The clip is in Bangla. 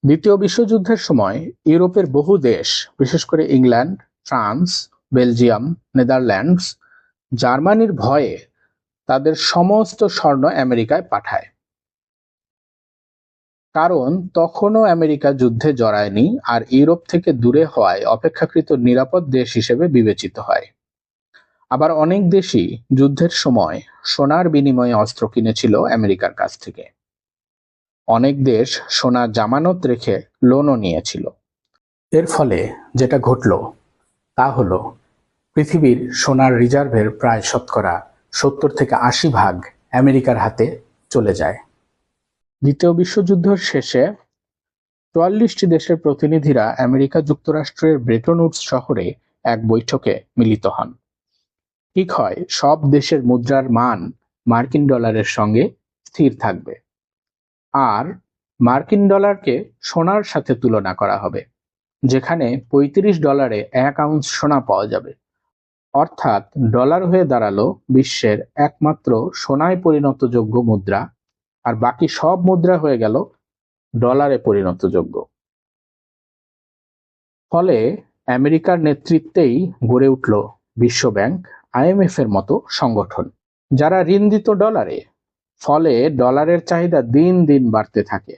দ্বিতীয় বিশ্বযুদ্ধের সময় ইউরোপের বহু দেশ, বিশেষ করে ইংল্যান্ড, ফ্রান্স, বেলজিয়াম, নেদারল্যান্ডস, জার্মানির ভয়ে তাদের সমস্ত স্বর্ণ আমেরিকায় পাঠায়। কারণ তখনও আমেরিকা যুদ্ধে জড়ায়নি আর ইউরোপ থেকে দূরে হওয়ায় অপেক্ষাকৃত নিরাপদ দেশ হিসেবে বিবেচিত হয়। আবার অনেক দেশই যুদ্ধের সময় সোনার বিনিময়ে অস্ত্র কিনেছিল আমেরিকার কাছ থেকে। অনেক দেশ সোনা জামানত রেখে লোনও নিয়েছিল। এর ফলে যেটা ঘটল তা হলো পৃথিবীর সোনার রিজার্ভের প্রায় শতকরা 70 থেকে 80 ভাগ আমেরিকার হাতে চলে যায়। দ্বিতীয় বিশ্বযুদ্ধের শেষে 44টি দেশের প্রতিনিধিরা আমেরিকা যুক্তরাষ্ট্রের ব্রেটন উডস শহরে এক বৈঠকে মিলিত হন। ঠিক হয় সব দেশের মুদ্রার মান মার্কিন ডলারের সঙ্গে স্থির থাকবে আর মার্কিন ডলারকে সোনার সাথে তুলনা করা হবে, যেখানে $35 1 আউন্স সোনা পাওয়া যাবে। অর্থাৎ ডলার হয়ে দাঁড়ালো বিশ্বের একমাত্র সোনায় পরিণতযোগ্য মুদ্রা, আর বাকি সব মুদ্রা হয়ে গেল ডলারে পরিণতযোগ্য। ফলে আমেরিকার নেতৃত্বেই গড়ে উঠল বিশ্বব্যাংক, IMF এর মতো সংগঠন, যারা ঋণ দিত ডলারে। ফলে ডলারের চাহিদা দিন দিন বাড়তে থাকে।